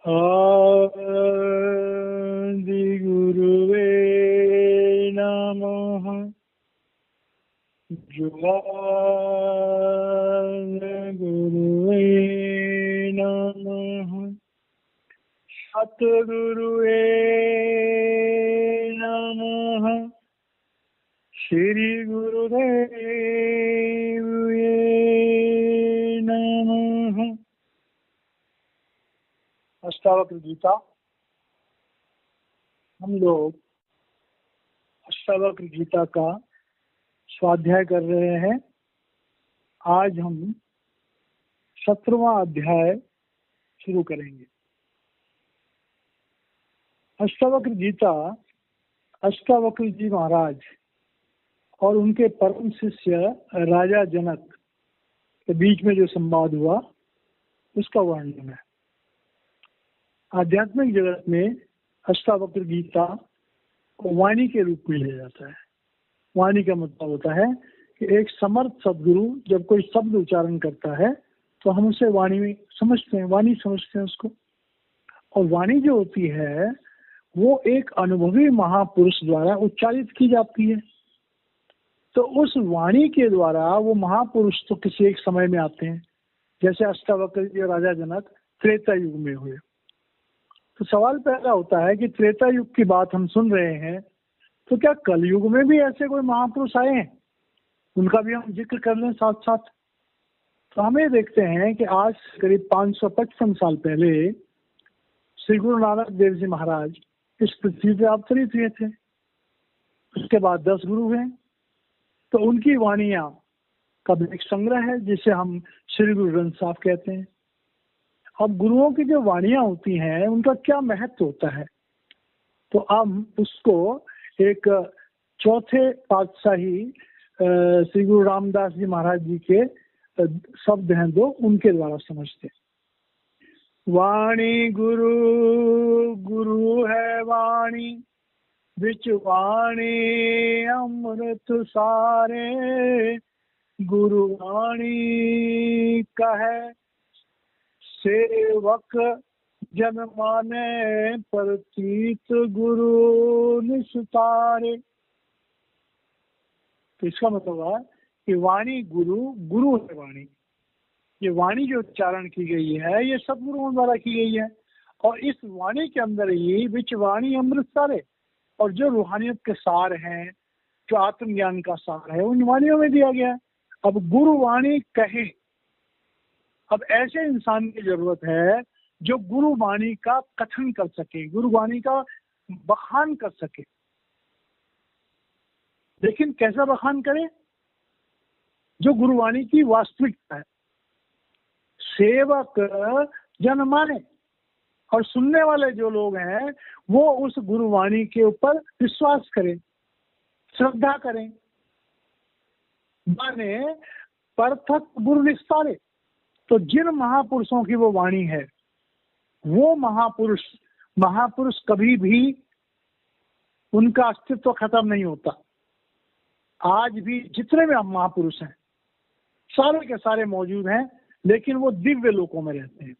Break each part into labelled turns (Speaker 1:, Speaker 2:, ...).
Speaker 1: आदि गुरुवे नमः। जुगान गुरुवे नमः। सतगुरुवे नमः। श्री गुरुदेव नमः। अष्टावक्र गीता। हम लोग अष्टावक्र गीता का स्वाध्याय कर रहे हैं। आज हम 17वां अध्याय शुरू करेंगे। अष्टावक्र गीता अष्टावक्र जी महाराज और उनके परम शिष्य राजा जनक के बीच में जो संवाद हुआ उसका वर्णन है। आध्यात्मिक जगत में अष्टावक्र गीता को वाणी के रूप में लिया जाता है। वाणी का मतलब होता है कि एक समर्थ सदगुरु जब कोई शब्द उच्चारण करता है तो हम उसे वाणी में समझते हैं, वाणी समझते हैं उसको। और वाणी जो होती है वो एक अनुभवी महापुरुष द्वारा उच्चारित की जाती है। तो उस वाणी के द्वारा वो महापुरुष तो किसी एक समय में आते हैं, जैसे अष्टावक्र जी और राजा जनक त्रेता युग में हुए। तो सवाल पैदा होता है कि त्रेता युग की बात हम सुन रहे हैं, तो क्या कलयुग में भी ऐसे कोई महापुरुष आए हैं? उनका भी हम जिक्र कर लें साथ साथ। तो हमें देखते हैं कि आज करीब 555 साल पहले श्री गुरु नानक देव जी महाराज इस पृथ्वी पर अवतरित हुए थे। उसके बाद 10 गुरु हुए। तो उनकी वाणियां का एक संग्रह है जिसे हम श्री गुरु ग्रंथ साहब कहते हैं। अब गुरुओं की जो वाणियां होती हैं उनका क्या महत्व होता है, तो हम उसको एक चौथे पातशाही श्री गुरु रामदास जी महाराज जी के शब्द हैं दो, उनके द्वारा समझते हैं। वाणी गुरु गुरु है वाणी, बिच वाणी अमृत सारे, गुरु वाणी कहे सेवक जन माने, प्रतीत गुरु निस्तारे। तो इसका मतलब है कि वाणी गुरु गुरु है वाणी। ये वाणी जो उच्चारण की गई है ये सदगुरुओं द्वारा की गई है। और इस वाणी के अंदर ही विच वाणी अमृत सारे, और जो रूहानियत के सार हैं, जो आत्मज्ञान का सार है, उन वाणियों में दिया गया है। अब गुरु वाणी कहे, अब ऐसे इंसान की जरूरत है जो गुरु वाणी का कथन कर सके, गुरु वाणी का बखान कर सके। लेकिन कैसा बखान करे? जो गुरुवाणी की वास्तविकता है। सेवक जन माने, और सुनने वाले जो लोग हैं वो उस गुरुवाणी के ऊपर विश्वास करें, श्रद्धा करें। माने परथक गुरु निस्तारे। तो जिन महापुरुषों की वो वाणी है, वो महापुरुष कभी भी उनका अस्तित्व खत्म नहीं होता। आज भी जितने भी महापुरुष हैं सारे के सारे मौजूद हैं, लेकिन वो दिव्य लोकों में रहते हैं।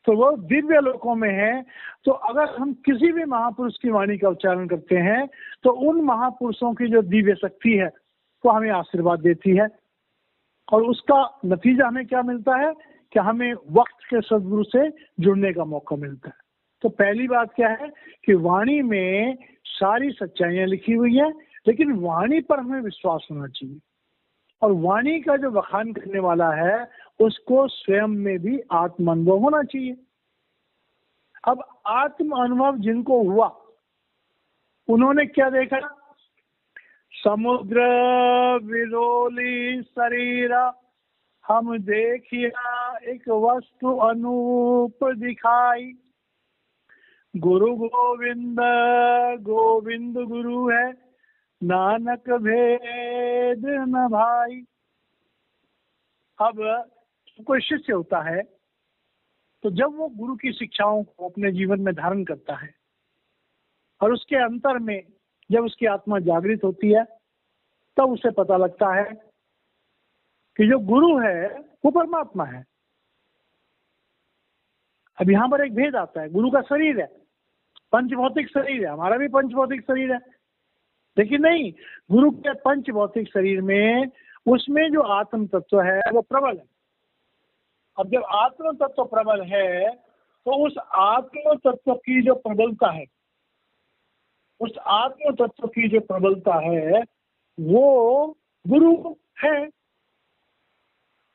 Speaker 1: तो वो दिव्य लोकों में है। तो अगर हम किसी भी महापुरुष की वाणी का उच्चारण करते हैं तो उन महापुरुषों की जो दिव्य शक्ति है वो हमें आशीर्वाद देती है। और उसका नतीजा हमें क्या मिलता है कि हमें वक्त के सदगुरु से जुड़ने का मौका मिलता है। तो पहली बात क्या है कि वाणी में सारी सच्चाइयां लिखी हुई हैं, लेकिन वाणी पर हमें विश्वास होना चाहिए। और वाणी का जो बखान करने वाला है उसको स्वयं में भी आत्म अनुभव होना चाहिए। अब आत्म अनुभव जिनको हुआ उन्होंने क्या देखा? समुद्र विरोली शरीरा, हम देखिया एक वस्तु अनूप दिखाई। गुरु गोविंद गोविंद गुरु है, नानक भेद न भाई। अब कोई शिष्य होता है तो जब वो गुरु की शिक्षाओं को अपने जीवन में धारण करता है और उसके अंतर में जब उसकी आत्मा जागृत होती है तब उसे पता लगता है कि जो गुरु है वो परमात्मा है। अब यहाँ पर एक भेद आता है, गुरु का शरीर है, पंच भौतिक शरीर है, हमारा भी पंच भौतिक शरीर है, लेकिन नहीं, गुरु के पंच भौतिक शरीर में उसमें जो आत्म तत्व है वो प्रबल है। अब जब आत्म तत्व प्रबल है तो उस आत्म तत्व की जो प्रबलता है, उस आत्म तत्व की जो प्रबलता है वो गुरु है।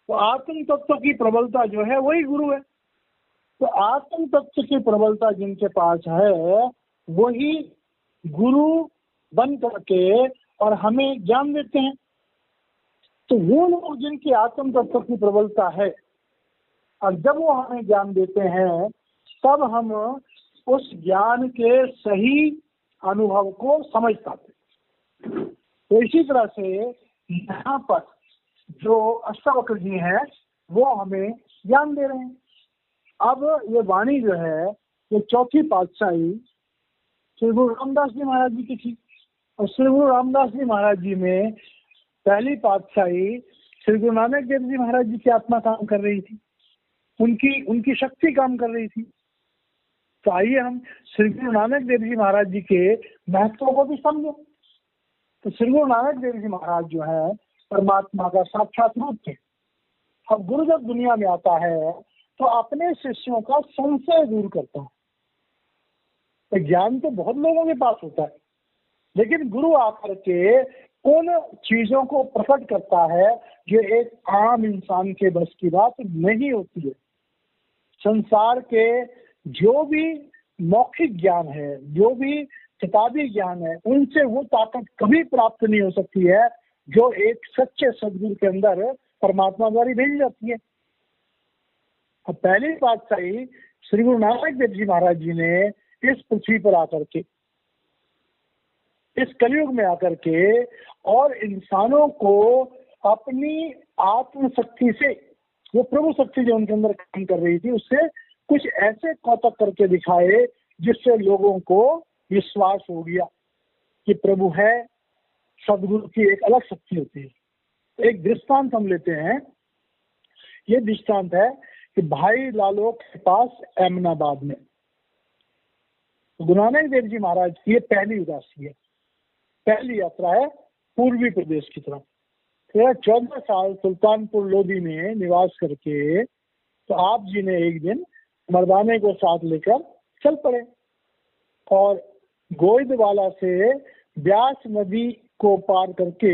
Speaker 1: तो आत्म तत्व की प्रबलता जो है वही गुरु है। तो आत्म तत्व की प्रबलता जिनके पास है वही गुरु बन करके और हमें ज्ञान देते हैं। तो वो लोग जिनकी आत्म तत्व की प्रबलता है और जब वो हमें ज्ञान देते हैं तब हम उस ज्ञान के सही अनुभव को समझ पाते हैं। तो इसी तरह से यहाँ पर जो अष्टावक्र जी हैं वो हमें ज्ञान दे रहे हैं। अब ये वाणी जो है ये चौथी पातशाही श्री गुरु रामदास जी महाराज जी की थी, और श्री गुरु रामदास जी महाराज जी में पहली पातशाही श्री गुरु नानक देव जी महाराज जी की आत्मा काम कर रही थी, उनकी शक्ति काम कर रही थी। तो आइए हम श्री गुरु नानक देव जी महाराज जी के महत्व को भी समझें। तो श्री गुरु नानक देव जी महाराज जो है परमात्मा का साक्षात रूप थे। अब गुरु जब दुनिया में आता है तो अपने शिष्यों का संशय दूर करता है। तो ज्ञान तो बहुत लोगों के पास होता है, लेकिन गुरु आकर के उन चीजों को प्रकट करता है जो एक आम इंसान के बस की बात नहीं होती है। संसार के जो भी मौखिक ज्ञान है, जो भी किताबी ज्ञान है, उनसे वो ताकत कभी प्राप्त नहीं हो सकती है जो एक सच्चे सदगुरु के अंदर परमात्मा द्वारा भेजी जाती है। अब पहली पातशाही श्री गुरु नानक देव जी महाराज जी ने इस पृथ्वी पर आकर के, इस कलयुग में आकर के और इंसानों को अपनी आत्म शक्ति से, वो प्रभु शक्ति जो उनके अंदर काम कर रही थी, उससे कुछ ऐसे कौतक करके दिखाए जिससे लोगों को विश्वास हो गया कि प्रभु है, सदगुरु की एक अलग शक्ति होती है। एक दृष्टांत हम लेते हैं। ये दृष्टांत है कि भाई लालो के पास अहमदाबाद में गुरु नानक देव जी महाराज की ये पहली उदासी है, पहली यात्रा है पूर्वी प्रदेश की तरफ। 14 साल सुल्तानपुर लोधी में निवास करके तो आप जी ने एक दिन मर्दाने को साथ लेकर चल पड़े और गोइदवाला से ब्यास नदी को पार करके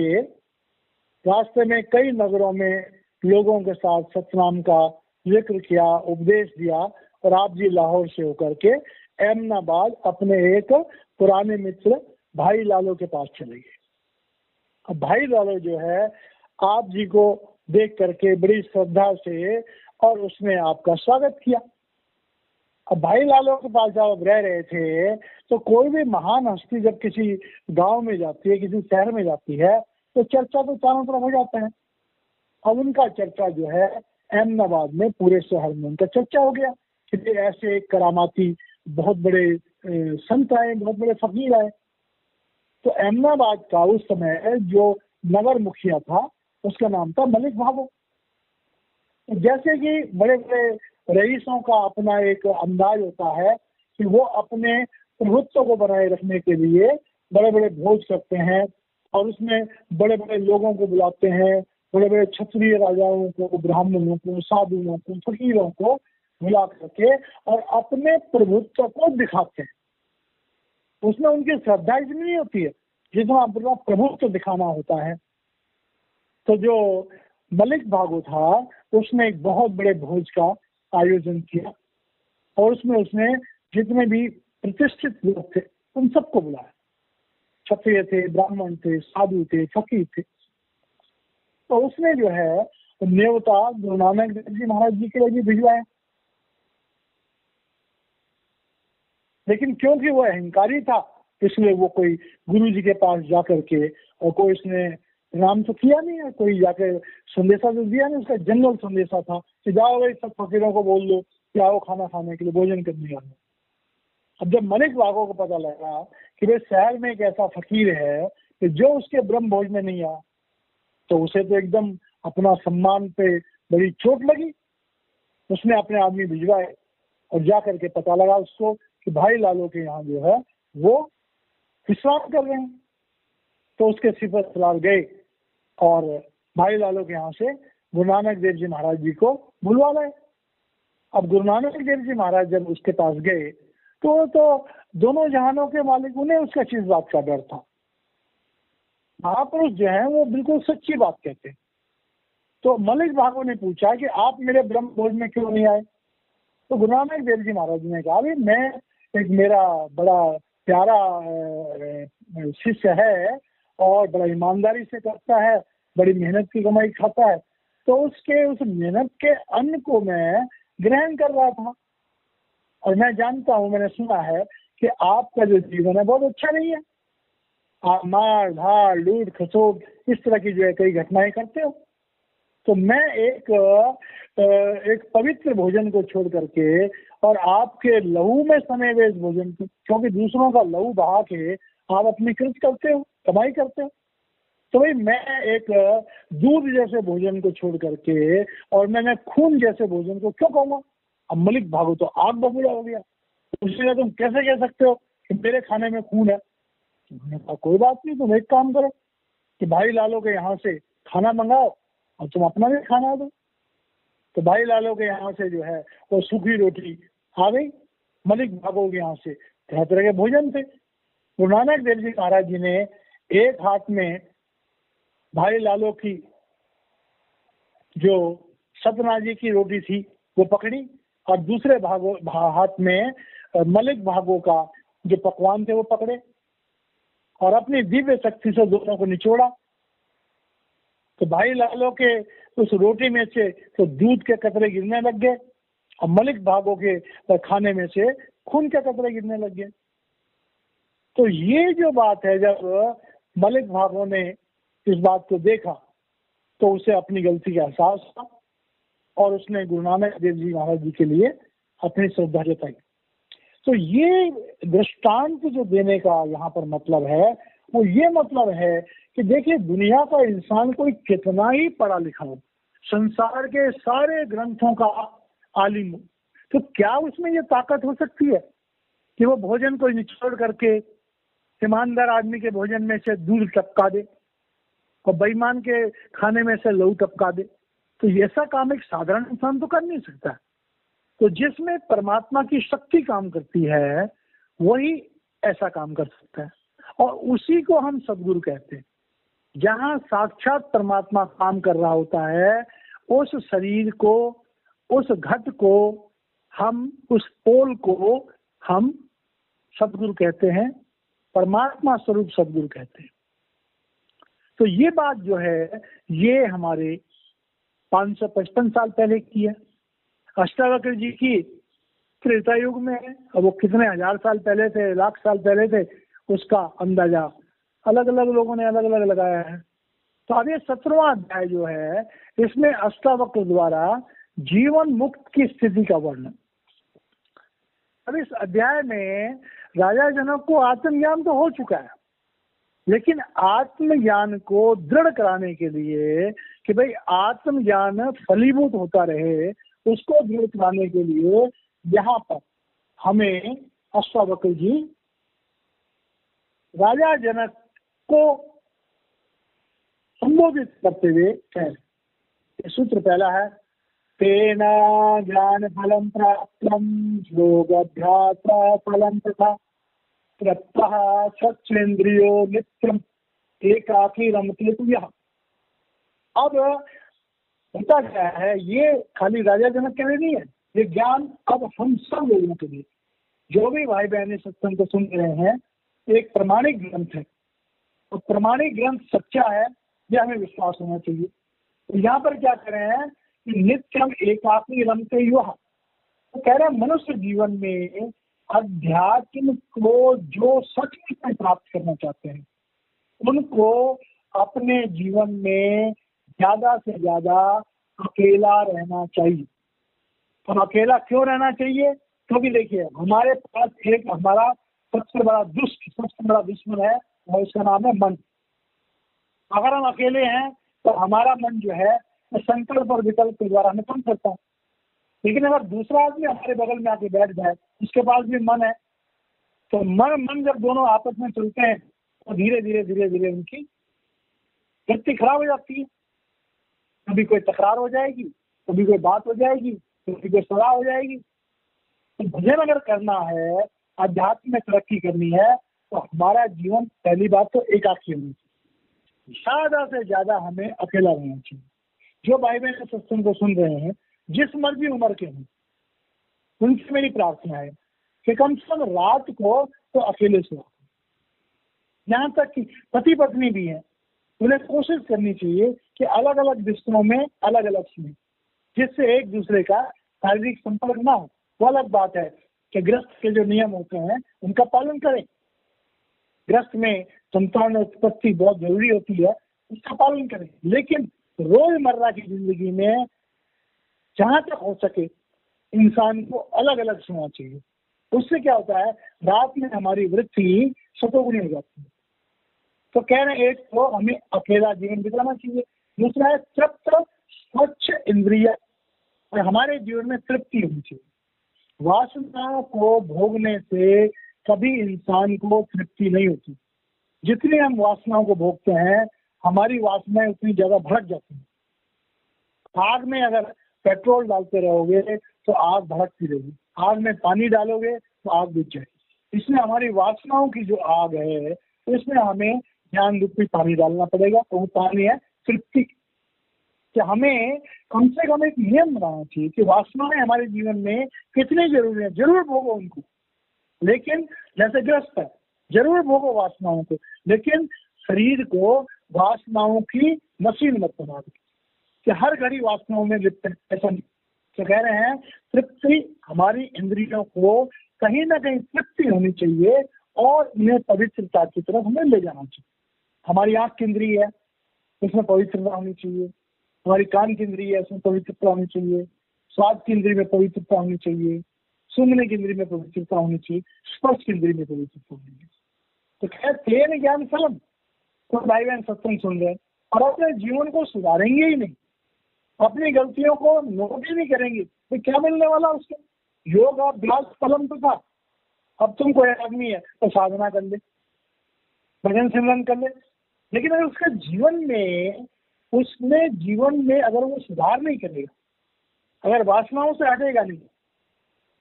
Speaker 1: रास्ते में कई नगरों में लोगों के साथ सतनाम का जिक्र किया, उपदेश दिया, और आप जी लाहौर से होकर के अहमदाबाद अपने एक पुराने मित्र भाई लालो के पास चले गए। अब भाई लालो जो है आप जी को देख करके बड़ी श्रद्धा से और उसने आपका स्वागत किया। अब भाई लालो के पास जब आप रह रहे थे तो कोई भी महान हस्ती जब किसी गांव में जाती है, किसी शहर में जाती है, तो चर्चा तो चारों तरफ हो जाता है। अब उनका चर्चा जो है अहमदाबाद में पूरे शहर में उनका चर्चा हो गया कि ऐसे करामाती बहुत बड़े संत आए, बहुत बड़े फकीर आए। तो अहमदाबाद का उस समय जो नगर मुखिया था उसका नाम था मलिक भागो। जैसे कि बड़े बड़े रईसों का अपना एक अंदाज होता है कि वो अपने प्रभुत्व को बनाए रखने के लिए बड़े बड़े भोज करते हैं और उसमें बड़े बड़े लोगों को बुलाते हैं, बड़े बड़े क्षत्रिय राजाओं को, ब्राह्मणों को, साधुओं को, फकीरों को बुला करके और अपने प्रभुत्व को दिखाते हैं। उसमें उनकी श्रद्धा इतनी नहीं होती है जितना अपना प्रभुत्व दिखाना होता है। तो जो मलिक भागो था उसने एक बहुत बड़े भोज का आयोजन किया और उसमें उसने जितने भी प्रतिष्ठित लोग थे उन सबको बुलाया। क्षत्रिय थे, ब्राह्मण थे, साधु थे, फकीर थे। तो उसने जो है न्योता गुरु नानक देव जी महाराज जी के लिए भी भिजवाया, लेकिन क्योंकि वो अहंकारी था इसलिए वो कोई गुरु जी के पास जाकर के और कोई इसने नाम तो किया नहीं है, कोई जाकर संदेशा तो दिया नहीं। उसका जनरल संदेशा था कि जाओ भाई सब फकीरों को बोल दो कि आओ खाना खाने के लिए, भोजन करने आना। अब जब मलिक भागो को पता लगा कि भाई शहर में एक ऐसा फकीर है कि जो उसके ब्रह्म भोज में नहीं आया, तो उसे तो एकदम अपना सम्मान पे बड़ी चोट लगी। उसने अपने आदमी भिजवाए और जा करके पता लगा उसको कि भाई लालो के यहाँ जो है वो विश्राम कर रहे हैं। तो उसके सिफत सलार गए और भाई लालो के यहाँ से गुरु नानक देव जी महाराज जी को बुलवा लाए। अब गुरु नानक देव जी महाराज जब उसके पास गए तो दोनों जहानों के मालिक, उन्हें उसका चीज बात का डर था। महापुरुष जो है वो बिल्कुल सच्ची बात कहते हैं। तो मलिक भागो ने पूछा कि आप मेरे ब्रह्म भोज में क्यों नहीं आए? तो गुरु नानक देव जी महाराज ने कहा, मैं एक मेरा बड़ा प्यारा शिष्य है और बड़ा ईमानदारी से करता है, बड़ी मेहनत की कमाई खाता है, तो उसके उस मेहनत के अन्न को मैं ग्रहण कर रहा था। और मैं जानता हूँ, मैंने सुना है कि आपका जो जीवन है बहुत अच्छा नहीं है, आप मार धाड़ लूट खसोट इस तरह की जो है कई घटनाएं करते हो। तो मैं एक पवित्र भोजन को छोड़ करके और आपके लहू में समावेश भोजन को, क्योंकि दूसरों का लहू बहा के आप अपनी कृत करते हो, कमाई करते हो, तो भाई मैं एक दूध जैसे भोजन को छोड़ करके और मैंने खून जैसे भोजन को क्यों कहूँगा? अब मलिक भागो तो आग बबूला हो गया। उसने तुम कैसे कह सकते हो कि मेरे खाने में खून है? उन्होंने कहा कोई बात नहीं, तुम एक काम करो कि भाई लालो के यहाँ से खाना मंगाओ और तुम अपना भी खाना दो। तो भाई लालो के यहाँ से जो है वो सूखी रोटी आ गई, मलिक भागो के यहाँ से तरह तरह के भोजन थे। गुरु नानक देव जी महाराज जी ने एक हाथ में भाई लालो की जो सतनाजी की रोटी थी वो पकड़ी और दूसरे हाथ में मलिक भागो का जो पकवान थे वो पकड़े और अपनी दिव्य शक्ति से दोनों को निचोड़ा। तो भाई लालो के उस रोटी में से तो दूध के कतरे गिरने लग गए और मलिक भागो के खाने में से खून के कतरे गिरने लग गए। तो ये जो बात है, जब मलिक भागो ने इस बात को देखा तो उसे अपनी गलती का एहसास हुआ और उसने गुरु नानक देव जी महाराज जी के लिए अपनी श्रद्धा जताई। तो ये दृष्टांत जो देने का यहाँ पर मतलब है वो ये मतलब है कि देखिए, दुनिया का इंसान कोई कितना ही पढ़ा लिखा हो, संसार के सारे ग्रंथों का आलिम, तो क्या उसमें ये ताकत हो सकती है कि वो भोजन को निचोड़ करके ईमानदार आदमी के भोजन में से दूध टपका दे और बेईमान के खाने में से लहू टपका दे? तो ऐसा काम एक साधारण इंसान तो कर नहीं सकता। तो जिसमें परमात्मा की शक्ति काम करती है वही ऐसा काम कर सकता है और उसी को हम सदगुरु कहते हैं। जहाँ साक्षात परमात्मा काम कर रहा होता है उस शरीर को, उस घट को हम, उस पोल को हम सदगुरु कहते हैं, परमात्मा स्वरूप सदगुरु कहते हैं। तो ये बात जो है ये हमारे 555 साल पहले की है। अष्टावक्र जी की त्रेता युग में है, और वो कितने हजार साल पहले थे, लाख साल पहले थे, उसका अंदाजा अलग अलग लोगों ने अलग अलग लगाया है। तो अब ये 17वां अध्याय जो है इसमें अष्टावक्र द्वारा जीवन मुक्त की स्थिति का वर्णन। अब इस अध्याय में राजा जनक को आत्मज्ञान तो हो चुका है, लेकिन आत्मज्ञान को दृढ़ कराने के लिए कि भाई आत्मज्ञान फलीभूत होता रहे, उसको दृढ़ कराने के लिए यहाँ पर हमें अष्टावक्र जी राजा जनक को संबोधित करते हुए कह रहे। सूत्र पहला है, तेना ज्ञान फलम प्राप्तम योगाभ्यास फलम तथा प्रत्यह सच्चेन्द्रियो नित्यम एकाकी रमते तु यः। अब होता क्या है, ये खाली राजा जनक के लिए नहीं है, ये ज्ञान अब हम सब लोगों के लिए, जो भी भाई बहन सत्संग को सुन रहे हैं, एक प्रमाणिक ग्रंथ है और प्रमाणिक ग्रंथ सच्चा है, यह हमें विश्वास होना चाहिए। तो यहाँ पर क्या कह रहे हैं कि नित्यम एकाकी रमते युः, तो कह रहे हैं मनुष्य जीवन में अध्यात्म को जो सच में प्राप्त करना चाहते हैं उनको अपने जीवन में ज्यादा से ज्यादा अकेला रहना चाहिए। तो अकेला क्यों रहना चाहिए? क्योंकि देखिए, हमारे पास एक हमारा सबसे बड़ा दुष्ट, सबसे बड़ा दुश्मन है और उसका नाम है मन। अगर हम अकेले हैं तो हमारा मन जो है संकल्प और विकल्प के द्वारा हमें कम करता है। लेकिन अगर दूसरा आदमी हमारे बगल में आके बैठ जाए, उसके पास भी मन है, तो मन जब दोनों आपस में चलते हैं तो धीरे धीरे धीरे धीरे उनकी वृत्ति खराब हो जाती है। कभी कोई तकरार हो जाएगी, कभी कोई बात हो जाएगी, कभी कोई सलाह हो जाएगी। तो भजन अगर करना है, अध्यात्म में तरक्की करनी है, तो हमारा जीवन पहली बात तो एकाकी होनी चाहिए। ज्यादा से ज्यादा हमें अकेला रहना चाहिए। जो भाई बहन सत्संग को सुन रहे हैं, जिस मर्जी उम्र के हों, उनसे मेरी प्रार्थना है कि कम से कम रात को तो अकेले सो। यहाँ तक कि पति पत्नी भी है, उन्हें कोशिश करनी चाहिए कि अलग अलग बिस्तरों में अलग अलग सोएं, जिससे एक दूसरे का शारीरिक संपर्क ना हो। वो अलग बात है कि गृहस्थ के जो नियम होते हैं उनका पालन करें। गृहस्थ में संतान उत्पत्ति बहुत जरूरी होती है, उसका पालन करें। लेकिन रोजमर्रा की जिंदगी में जहां तक हो सके इंसान को अलग अलग सोना चाहिए। उससे क्या होता है, रात में हमारी वृत्ति सतोगुनी हो जाती है। तो कह रहे हैं, एक तो हमें अकेला जीवन बिताना चाहिए, दूसरा है तृप्त स्वच्छ इंद्रिय, और हमारे जीवन में तृप्ति होनी चाहिए। वासना को भोगने से कभी इंसान को तृप्ति नहीं होती। जितनी हम वासनाओं को भोगते हैं, हमारी वासनाएं उतनी ज्यादा भड़क जाती हैं। आग में अगर पेट्रोल डालते रहोगे तो आग भड़कती रहेगी, आग में पानी डालोगे तो आग बुझ जाएगी। इसमें हमारी वासनाओं की जो आग है, इसमें हमें ज्ञान रूपी पानी डालना पड़ेगा। तो वो पानी है तृप्ति। कि हमें कम से कम एक नियम बनाना चाहिए कि वासनाएं हमारे जीवन में कितनी जरूरी है। जरूर भोगो उनको, लेकिन जैसे ग्रस्त है, जरूर भोगो वासनाओं को, लेकिन शरीर को वासनाओं की मशीन मत बना दो कि हर घड़ी वासनाओं में लिप्त है। ऐसा नहीं। तो कह रहे हैं तृप्ति, हमारी इंद्रियों को कहीं ना कहीं तृप्ति होनी चाहिए और इन्हें पवित्रता की तरफ हमें ले जाना चाहिए। हमारी आंख की इंद्रिय है, उसमें पवित्रता होनी चाहिए। हमारी कान की इंद्रिय है, उसमें पवित्रता होनी चाहिए। स्वाद की इंद्रिय में पवित्रता होनी चाहिए। सूंघने की इंद्रिय में पवित्रता होनी चाहिए। स्पर्श की इंद्रिय में पवित्रता होनी चाहिए। तो खैर तेन ज्ञान फलम, तो भाई बहन सत्संग सुन रहे और अपने जीवन को सुधारेंगे ही नहीं, अपनी गलतियों को नोट ही नहीं करेंगे, तो क्या मिलने वाला उसको। योग अभ्यास फलम तो था। अब तुम कोई आदमी है तो साधना कर ले, भजन सिमरन कर ले, लेकिन अगर उसका जीवन में अगर वो सुधार नहीं करेगा, अगर वासनाओं से हटेगा नहीं,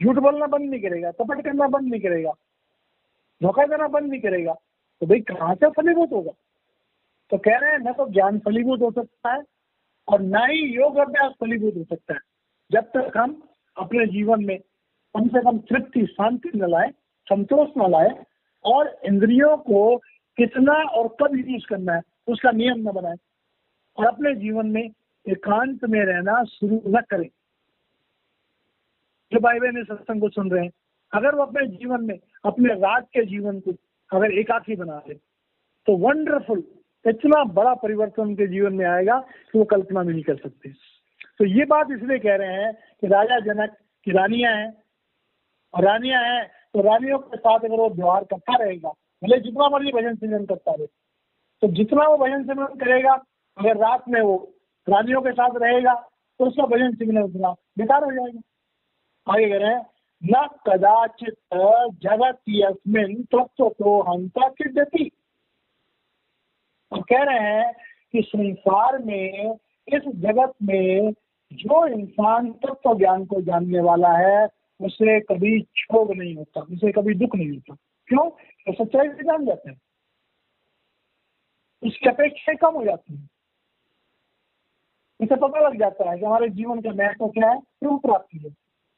Speaker 1: झूठ बोलना बंद नहीं करेगा, कपट करना बंद नहीं करेगा, धोखा देना बंद नहीं करेगा, तो भाई कहाँ से फलीभूत होगा। तो कह रहे हैं न तो ज्ञान फलीभूत हो सकता है और न ही योग अभ्यास फलीभूत हो सकता है, जब तक हम अपने जीवन में कम से कम तृप्ति, शांति न लाए, संतोष न लाए, और इंद्रियों को कितना और कब यूज करना है उसका नियम न बनाए, और अपने जीवन में एकांत में रहना शुरू न करें। जो भाई बहन सत्संग को सुन रहे हैं, अगर वो अपने जीवन में, अपने रात के जीवन को अगर एकाकी बना ले, तो वंडरफुल, इतना बड़ा परिवर्तन उनके जीवन में आएगा कि वो कल्पना भी नहीं कर सकते। तो ये बात इसलिए कह रहे हैं कि राजा जनक की रानियां हैं, और रानियां हैं तो रानियों के साथ अगर वो व्यवहार करता रहेगा, भले जितना मर्जी भजन सिमरन करता रहे, तो जितना वो भजन सिमरन करेगा, अगर रात में वो रानियों के साथ रहेगा तो उसका भजन सिमरन उतना बेकार हो जाएगा। आगे कह रहे हैं न कदाचित जगत यस्मिन् तत्व तो हंता किद्यति। और कह रहे हैं कि संसार में, इस जगत में जो इंसान तत्व ज्ञान को जानने वाला है, उसे कभी क्षोभ नहीं होता, उसे कभी दुख नहीं होता। क्यों? तो सच्चाई से जान जाते हैं, उसकी अपेक्षा कम हो जाती है। इसे पता लग जाता है कि हमारे जीवन का महत्व क्या है, क्यों प्राप्ति है।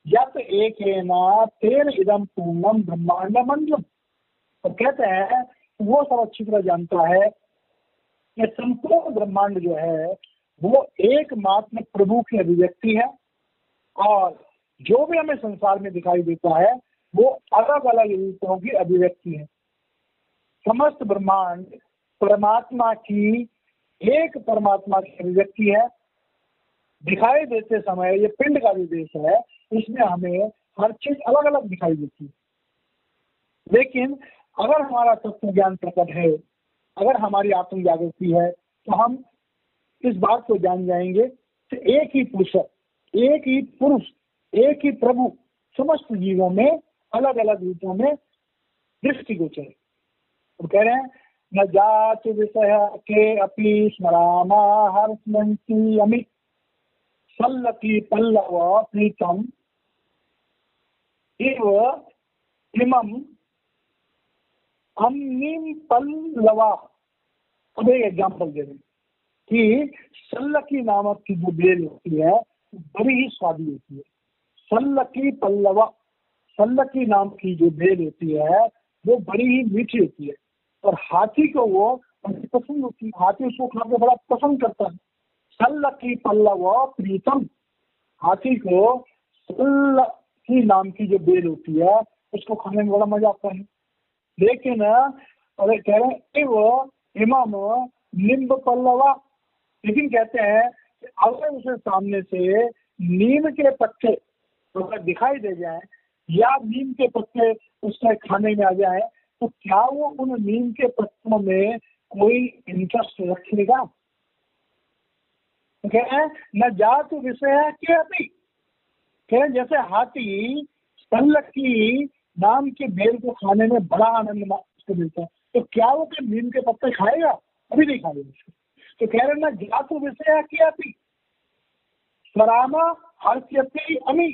Speaker 1: यत एकेन तेन इदम पूर्णम ब्रह्मांड मंडलम। तो कहते हैं वो सब अच्छी तरह जानता है कि संपूर्ण ब्रह्मांड जो है वो एकमात्र प्रभु की अभिव्यक्ति है, और जो भी हमें संसार में दिखाई देता है वो अलग अलग रूपों की अभिव्यक्ति है। समस्त ब्रह्मांड परमात्मा की, एक परमात्मा की अभिव्यक्ति है। दिखाई देते समय ये पिंड का भी देश है, इसमें हमें हर चीज अलग अलग दिखाई देती है। लेकिन अगर हमारा तत्व ज्ञान प्रकट है, अगर हमारी आत्म जागृति है, तो हम इस बात को जान जाएंगे कि एक ही पुरुष एक ही प्रभु समस्त जीवों में अलग अलग रूपों में दृष्टिगोचर है। तो कह रहे हैं न जात विषय के अपि स्मरामा हर्षयन्ति अमि सल्लकी पल्लव प्रीतम इव इमम अम्निम पल्लवा। अब एक एग्जाम्पल दे रहे कि सल्लकी नामक की जो बेल होती है बड़ी ही स्वादी होती है। सल्लकी पल्लवा, सल्लकी नाम की जो बेल होती है वो बड़ी ही मीठी होती है और हाथी को वो बड़ी पसंद होती है, हाथी उसको खाकर बड़ा पसंद करता है। सल्लकी पल्लव प्रीतम, हाथी को सल्लकी नाम की जो बेल होती है उसको खाने में बड़ा मजा आता है। लेकिन अरे कह रहे हैं वो इमाम निम्ब पल्लवा, लेकिन कहते हैं कि अगर उसे सामने से नीम के पत्ते अगर दिखाई दे जाए या नीम के पत्ते उसके खाने में आ जाए तो क्या वो उन नीम के पत्तों में कोई इंटरेस्ट रखेगा? कह रहे हैं न जात विषय के अभी, कह रहे जैसे हाथी सल्लकी नाम के बेल को खाने में बड़ा आनंद उसको मिलता है तो क्या वो फिर नीम के पत्ते खाएगा? अभी नहीं खाएगा उसको। तो कह रहे ना जात विषय के अभी स्वरामा हर्षयति अमी,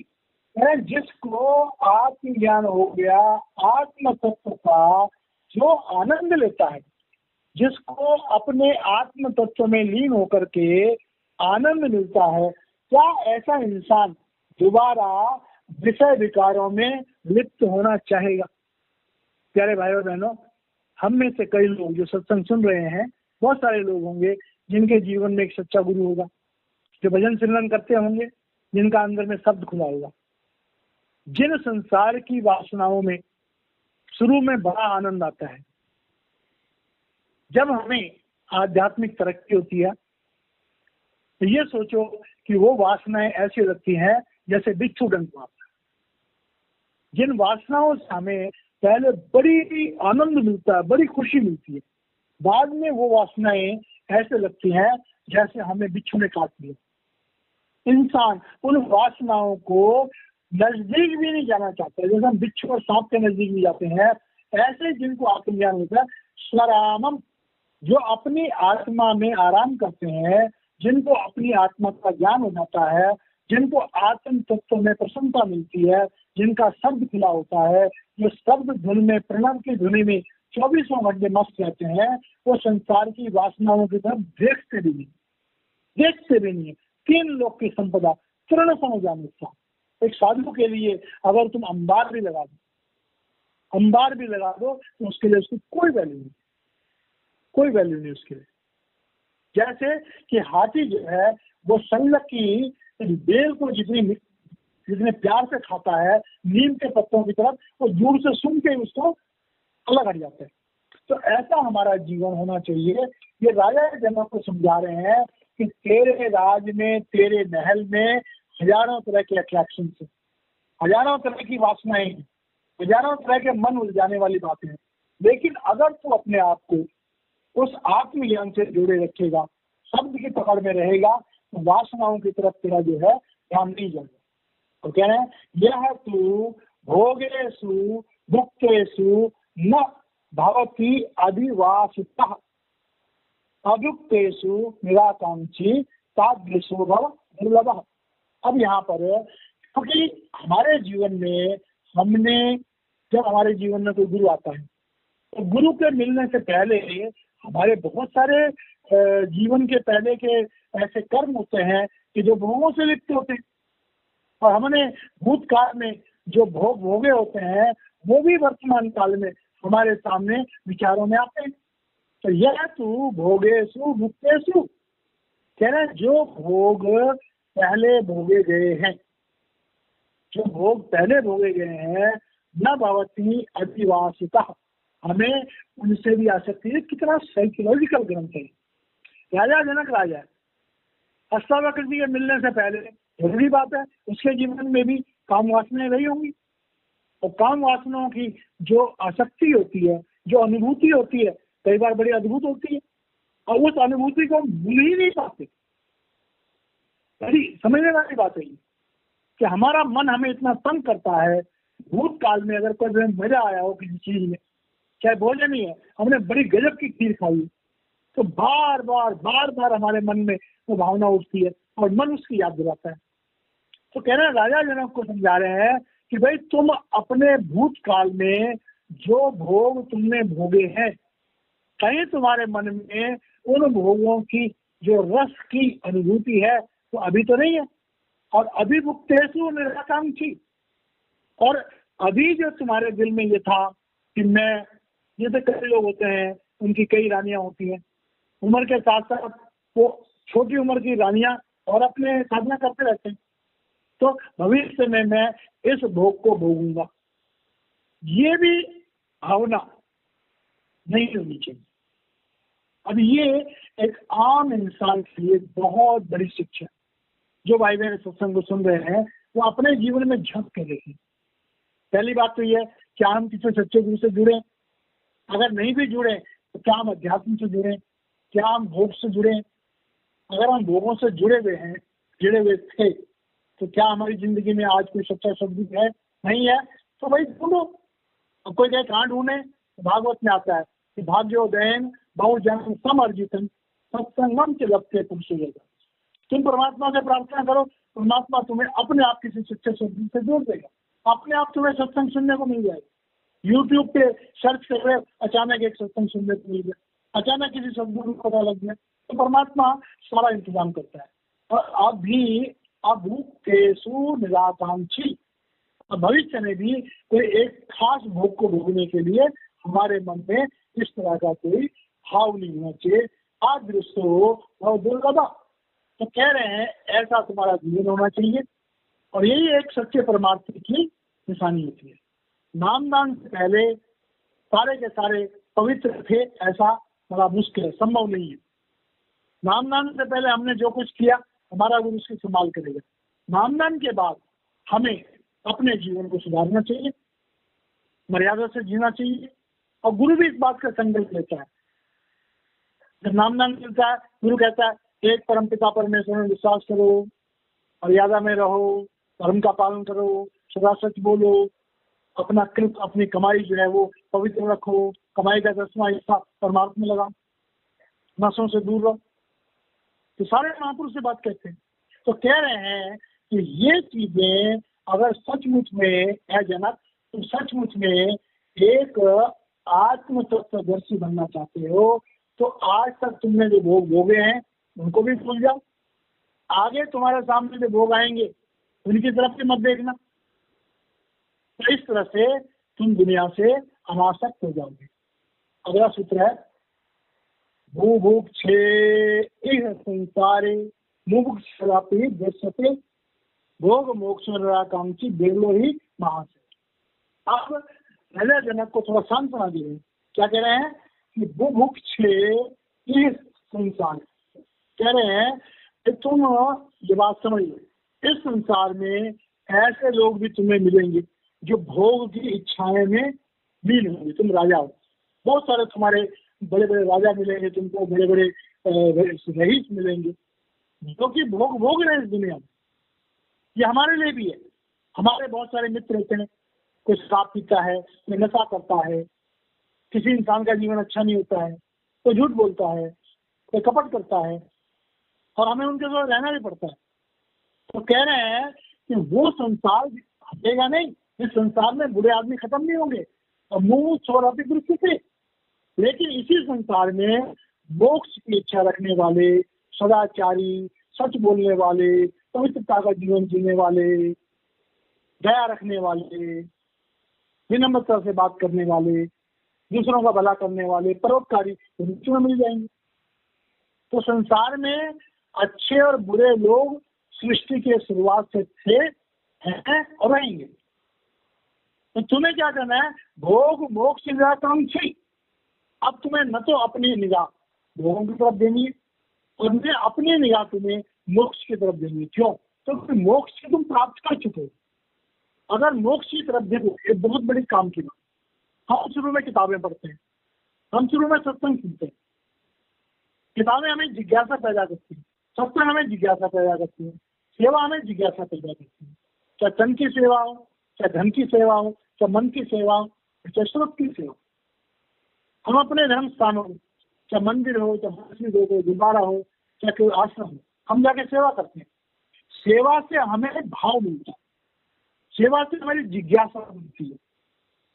Speaker 1: जिसको आत्मज्ञान हो गया, आत्म तत्व का जो आनंद लेता है, जिसको अपने आत्म तत्व में लीन होकर के आनंद मिलता है, क्या ऐसा इंसान दोबारा विषय विकारों में लिप्त होना चाहेगा? प्यारे भाइयों बहनों, हम में से कई लोग जो सत्संग सुन रहे हैं, बहुत सारे लोग होंगे जिनके जीवन में एक सच्चा गुरु होगा, जो भजन सिमरन करते होंगे, जिनका अंदर में शब्द खुला होगा। जिन संसार की वासनाओं में शुरू में बड़ा आनंद आता है, जब हमें आध्यात्मिक तरक्की होती है तो ये सोचो कि वो वासनाएं ऐसी लगती हैं जैसे बिच्छू डंक मारता है। जिन वासनाओं से हमें पहले बड़ी आनंद मिलता है, बड़ी खुशी मिलती है, बाद में वो वासनाएं ऐसे लगती हैं जैसे हमें बिच्छू ने काट लिया। इंसान उन वासनाओं को नजदीक भी नहीं जाना चाहता, जैसे हम बिच्छू और सांप के नजदीक भी जाते हैं, ऐसे जिनको आत्मज्ञान होता है स्वरामम, जो अपनी आत्मा में आराम करते हैं, जिनको अपनी आत्मा का ज्ञान हो जाता है, जिनको आत्म तत्व में प्रसन्नता मिलती है, जिनका शब्द खुला होता है, जो शब्द धुन में प्रणव की धुनी में 24 घंटे मस्त रहते हैं, वो संसार की वासनाओं की तरफ देखते भी नहीं। 3 लोक की संपदा तृण समझ जाने का। एक साधु के लिए अगर तुम अंबार भी लगा दो तो उसके लिए उसकी कोई वैल्यू नहीं उसके लिए। जैसे कि हाथी जो है वो सल्लक की बेल को जितने प्यार से खाता है, नीम के पत्तों की तरफ, वो दूर से सुन के उसको अलग हट जाता है। तो ऐसा हमारा जीवन होना चाहिए। ये राजा जनक को समझा रहे हैं कि तेरे राज में, तेरे महल में हजारों तरह के अट्रैक्शन है, हजारों तरह की वासनाएं, हजारों तरह के मन उलझाने वाली बातें हैं, लेकिन अगर तू अपने आप को उस आत्मज्ञान से जोड़े रखेगा, शब्द की पकड़ में रहेगा, तो वासनाओं की तरफ तेरा जो है ध्यान नहीं जाएगा। तो कह रहे हैं यह तू भोगेषु भुक्तेषु न भवति अधिवासितः अभुक्तेषु निराकांक्षी तादृशो भव दुर्लभः। अब यहाँ पर क्योंकि हमारे जीवन में जब हमारे जीवन में कोई गुरु आता है तो गुरु के मिलने से पहले हमारे बहुत सारे जीवन के पहले के ऐसे कर्म होते हैं कि जो भोगों से लिप्त होते हैं, और हमने भूतकाल में जो भोग भोगे होते हैं वो भी वर्तमान काल में हमारे सामने विचारों में आते हैं। तो यह तू भोगेषु भुक्तेषु, कह रहे जो भोग पहले भोगे गए हैं, जो भोग पहले भोगे गए हैं, न भवति अधिवासिता, हमें उनसे भी आसक्ति है। कितना साइकोलॉजिकल ग्रंथ है। राजा जनक राजा अष्टावक्र के मिलने से पहले जरूरी बात है उसके जीवन में भी काम वासनाएं रही होंगी, और काम वासनाओं की जो आसक्ति होती है, जो अनुभूति होती है, कई बार बड़ी अद्भुत होती है, और उस अनुभूति को भूल ही नहीं पाते। समझने वाली बात है। कि हमारा मन हमें इतना तंग करता है। भूतकाल में अगर कोई हमें मजा आया हो किसी चीज में, चाहे भोजन ही है, हमने बड़ी गजब की खीर खाई, तो बार बार हमारे मन में वो भावना उठती है और मन उसकी याद दिलाता है। तो कह रहे हैं, राजा जनक को समझा रहे हैं कि भाई तुम अपने भूतकाल में जो भोग तुमने भोगे हैं, कहीं तुम्हारे मन में उन भोगों की जो रस की अनुभूति है वो अभी तो नहीं है। और अभिभुक्तेषु निराकांक्षी, और अभी जो तुम्हारे दिल में ये था कि मैं, जैसे कई लोग होते हैं उनकी कई रानियां होती हैं, उम्र के साथ साथ वो छोटी उम्र की रानियां और अपने साधना करते रहते हैं, तो भविष्य में मैं इस भोग को भोगूंगा, ये भी भावना नहीं होनी चाहिए। अब ये एक आम इंसान के लिए बहुत बड़ी शिक्षा है। जो भाई बहन सत्संग को सुन रहे हैं वो अपने जीवन में झांक के देखें। पहली बात तो ये, क्या हम किसी सच्चे गुरु से जुड़े? अगर नहीं भी जुड़े तो क्या हम अध्यात्म से जुड़े? क्या हम भोग से जुड़े? अगर हम भोगों से जुड़े हुए थे, तो क्या हमारी जिंदगी में आज कोई सच्चा सदगुरु है? नहीं है तो भाई ढूंढो। अब कोई कहे कहाँ ढूंढे? भागवत में आता है कि भाग्योदयन बहुजन समर्जितम सत्संगम के लपटे पुरुष। तुम परमात्मा से प्रार्थना करो, परमात्मा तुम्हें अपने आप किसी सच्चे सदगुरु से जोड़ देगा, अपने आप तुम्हें सत्संग सुनने को मिल जाएगा। यूट्यूब पे सर्च कर रहे, अचानक एक सत्संग सुनने को मिल गया, अचानक किसी सदगुरु को पता लग गया, तो परमात्मा सारा इंतजाम करता है। और अभी अभुक्तेषु निराकांक्षी, भविष्य में भी कोई एक खास भोग को भोगने के लिए हमारे मन में इस तरह का कोई भाव नहीं होना चाहिए। आदृष्टो और दुर्लभा, तो कह रहे हैं ऐसा तुम्हारा जीवन होना चाहिए। और यही एक सच्चे परमार्थी की निशानी होती है। नामदान से पहले सारे के सारे पवित्र थे, ऐसा बड़ा मुश्किल है, संभव नहीं है। नामदान से पहले हमने जो कुछ किया हमारा गुरु उसकी संभाल करेगा। नामदान के बाद हमें अपने जीवन को सुधारना चाहिए, मर्यादा से जीना चाहिए, और गुरु भी इस बात का संकल्प लेता है। जब नामदान मिलता है, गुरु कहता है एक परमपिता परमेश्वर में विश्वास करो, मर्यादा में रहो, धर्म का पालन करो, सदा सच बोलो, अपना कृत अपनी कमाई जो है वो पवित्र रखो, कमाई का 10वां हिस्सा परमात्मा में लगाओ, नशों से दूर रहो। तो सारे महापुरुष से बात कहते हैं। तो कह रहे हैं कि ये चीजें अगर सचमुच में है जनक, तुम सचमुच में एक आत्म तत्वदर्शी बनना चाहते हो, तो आज तक तुमने जो भोग भोगे हैं उनको भी भूल जाओ। आगे तुम्हारे सामने जो भोग आएंगे उनकी तरफ से मत देखना। तो इस तरह से तुम दुनिया से अनासक्त हो जाओगे। अगला सूत्र है भू भूख छे संसारे मुमुक्षुरापि दृश्यते भोग मोक्ष निराकांक्षी बिरलो ही महासे। अब राजा जनक को थोड़ा सांत्वना दी है। क्या कह रहे हैं कि बुभुक्ष संसार, कह रहे हैं कि तुम ये बात समझिए, इस संसार में ऐसे लोग भी तुम्हें मिलेंगे जो भोग की इच्छाएं में लीन होंगे। तुम राजा हो, बहुत सारे तुम्हारे बड़े बड़े राजा मिलेंगे, तुमको बड़े बड़े रईस मिलेंगे जो कि भोग भोग रहे हैं इस दुनिया में। ये हमारे लिए भी है। हमारे बहुत सारे मित्र होते हैं, कोई शराब पीता है, कोई नशा करता है, किसी इंसान का जीवन अच्छा नहीं होता है, कोई झूठ बोलता है, कोई कपट करता है, और हमें उनके साथ रहना भी पड़ता है। तो कह रहे हैं कि वो संसार हटेगा नहीं, इस संसार में बुरे आदमी खत्म नहीं होंगे और मुंह छोरापी दृष्टि से, लेकिन इसी संसार में मोक्ष की इच्छा रखने वाले, सदाचारी, सच बोलने वाले, पवित्रता का जीवन जीने वाले, दया रखने वाले, विनम्रता से बात करने वाले, दूसरों का भला करने वाले, परोपकारी में मिल जाएंगे। तो संसार में अच्छे और बुरे लोग सृष्टि के शुरुआत से थे, हैं और रहेंगे। तो तुम्हें क्या करना है? भोग मोक्ष निराकांक्षी। अब तुम्हें न तो अपनी निगाह भोगों की तरफ देनी है और न अपनी निगाह तुम्हें मोक्ष की तरफ देनी है। क्यों? तो मोक्ष की तुम प्राप्त कर चुके हो। अगर मोक्ष की तरफ देखो, ये बहुत बड़ी काम की बात। हम शुरू में किताबें पढ़ते हैं, हम शुरू में सत्संग सुनते हैं, किताबें हमें जिज्ञासा पैदा करती है, सत्संग हमें जिज्ञासा पैदा करती है, सेवा हमें जिज्ञासा पैदा करती है। चाहे तन की सेवा हो, चाहे धन की सेवा हो, चाहे मन की सेवा हो, चाहे श्रोत की सेवा। हम अपने धर्म स्थानों, चाहे मंदिर हो, चाहे मस्जिद हो, गुरुद्वारा हो, चाहे कोई आश्रम हो, हम जाके सेवा करते हैं। सेवा से हमें भाव मिलता है, सेवा से हमारी जिज्ञासा मिलती है।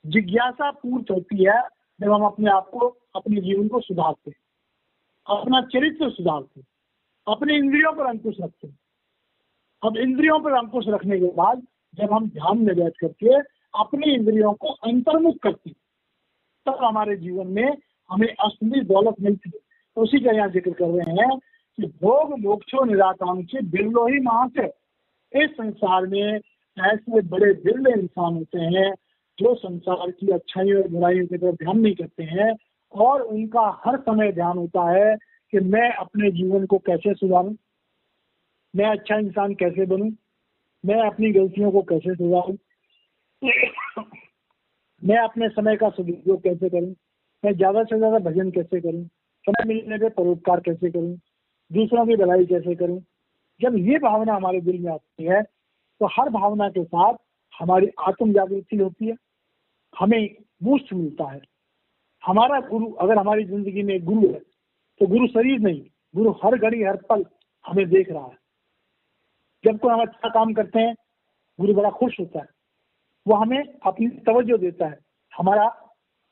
Speaker 1: जिज्ञासा पूर्त होती है जब हम अपने आप को, अपने जीवन को सुधारते हैं, अपना चरित्र सुधारते हैं, अपने इंद्रियों पर अंकुश रखते हैं। अब इंद्रियों पर अंकुश रखने के बाद जब हम ध्यान में बैठ करके अपनी इंद्रियों को अंतर्मुख करते हैं, तब हमारे जीवन में हमें असली दौलत मिलती है। तो उसी का यहाँ जिक्र कर रहे हैं कि भोग मोक्षो निराकांक्षी बिरलो ही महाशय। इस संसार में ऐसे बड़े बिरले इंसान होते हैं जो संसार की अच्छाइयों और बुराइयों की तरफ ध्यान नहीं करते हैं, और उनका हर समय ध्यान होता है कि मैं अपने जीवन को कैसे सुधारूं, मैं अच्छा इंसान कैसे बनूं, मैं अपनी गलतियों को कैसे सुधारूं, मैं अपने समय का सदुपयोग कैसे करूं, मैं ज्यादा से ज्यादा भजन कैसे करूं, समय मिलने पे परोपकार कैसे करूं, दूसरों की भलाई कैसे करूं। जब ये भावना हमारे दिल में आती है तो हर भावना के साथ हमारी आत्म जागृति होती है, हमें बूस्ट मिलता है। हमारा गुरु अगर हमारी जिंदगी में गुरु है तो गुरु शरीर नहीं, गुरु हर घड़ी हर पल हमें देख रहा है। जब कोई हम अच्छा काम करते हैं गुरु बड़ा खुश होता है, वो हमें अपनी तवज्जो देता है, हमारा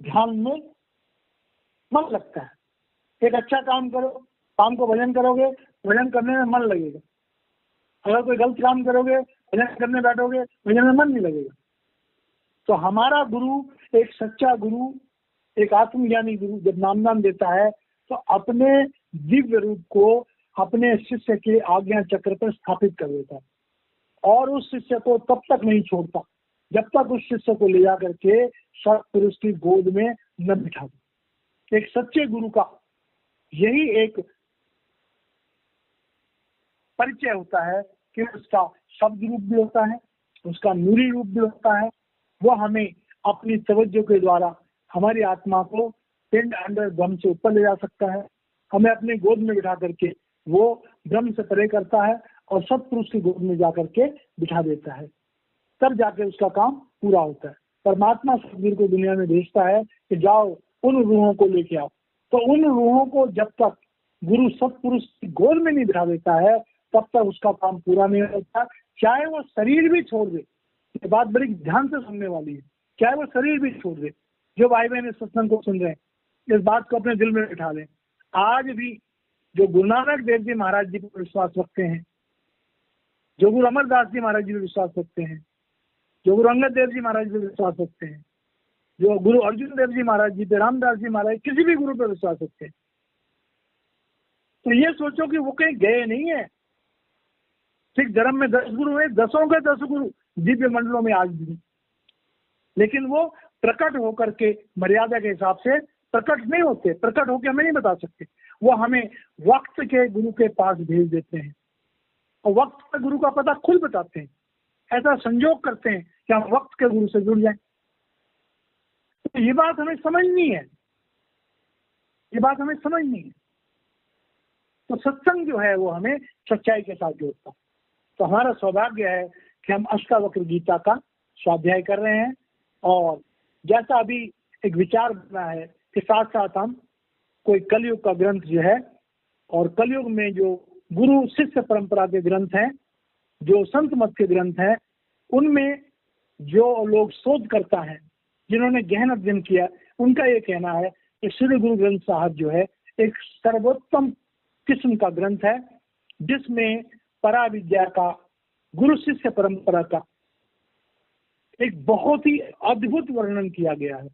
Speaker 1: ध्यान में मन लगता है। एक अच्छा काम करो, काम को भजन करोगे, भजन करने में मन लगेगा। अगर कोई गलत काम करोगे, भजन करने बैठोगे, भजन में मन नहीं लगेगा। तो हमारा गुरु, एक सच्चा गुरु, एक आत्मज्ञानी गुरु जब नाम देता है तो अपने दिव्य रूप को अपने शिष्य के आज्ञा चक्र पर स्थापित कर देता है, और उस शिष्य को तब तक नहीं छोड़ता जब तक उस शिष्य को ले जाकर के सत्पुरुष की गोद में न बिठा दे। एक सच्चे गुरु का यही एक परिचय होता है कि उसका शब्द रूप भी होता है, उसका नूरी रूप भी होता है। वो हमें अपनी तवज्जो के द्वारा हमारी आत्मा को पिंड अंडर ब्रह्म से ऊपर ले जा सकता है, हमें अपने गोद में बिठा करके वो ब्रह्म से परे करता है और सत्पुरुष की गोद में जाकर के बिठा देता है। तब जाके उसका काम पूरा होता है। परमात्मा सतगुरु को दुनिया में भेजता है कि जाओ उन रूहों को लेके आओ। तो उन रूहों को जब तक गुरु सत्पुरुष की गोद में नहीं बिठा देता है तब तक उसका काम पूरा नहीं होता, चाहे वो शरीर भी छोड़ दे। ये बात बड़ी ध्यान से सुनने वाली है, चाहे वो शरीर भी छोड़ दे। जो भाई बहन इस सत्संग को सुन रहे हैं इस बात को अपने दिल में बिठा लें। आज भी जो गुरु नानक देव जी महाराज जी पर विश्वास रखते हैं, जो गुरु अमरदास जी महाराज जी पर विश्वास रखते हैं, जो गुरु अंगद देव जी महाराज पर विश्वास रखते हैं, जो गुरु अर्जुन देव जी महाराज जी पे, रामदास जी महाराज, किसी भी गुरु पर विश्वास रखते हैं, तो ये सोचो कि वो कहीं गए नहीं है। सिख धर्म में 10 गुरु है, 10 के 10 गुरु दिव्य मंडलों में आज भी, लेकिन वो प्रकट होकर के मर्यादा के हिसाब से प्रकट नहीं होते, प्रकट होकर हमें नहीं बता सकते। वो हमें वक्त के गुरु के पास भेज देते हैं और वक्त के गुरु का पता खुद बताते हैं। ऐसा संयोग करते हैं कि हम वक्त के गुरु से जुड़ जाएं। तो ये बात हमें समझनी है, ये बात हमें समझनी है। तो सत्संग जो है वो हमें सच्चाई के साथ जोड़ता है। तो हमारा सौभाग्य है कि हम अष्टावक्र गीता का स्वाध्याय कर रहे हैं, और जैसा अभी एक विचार बना है कि साथ साथ हम कोई कलयुग का ग्रंथ जो है, और कलयुग में जो गुरु शिष्य परंपरा के ग्रंथ हैं, जो संत मत के ग्रंथ हैं, उनमें जो लोग शोध करता है, जिन्होंने गहन अध्ययन किया, उनका ये कहना है कि श्री गुरु ग्रंथ साहब जो है एक सर्वोत्तम किस्म का ग्रंथ है, जिसमें पराविद्या का, गुरु शिष्य परंपरा का एक बहुत ही अद्भुत वर्णन किया गया है।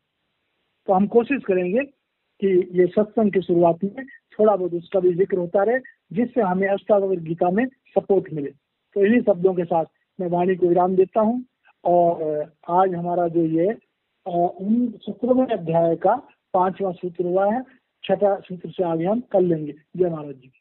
Speaker 1: तो हम कोशिश करेंगे कि ये सत्संग की शुरुआत में थोड़ा बहुत उसका भी जिक्र होता रहे, जिससे हमें अष्टावक्र गीता में सपोर्ट मिले। तो इन्हीं शब्दों के साथ मैं वाणी को विराम देता हूँ, और आज हमारा जो ये 17वें अध्याय का 5वां सूत्र हुआ है, 6ठा सूत्र से आगे हम कर लेंगे। जय महाराज जी।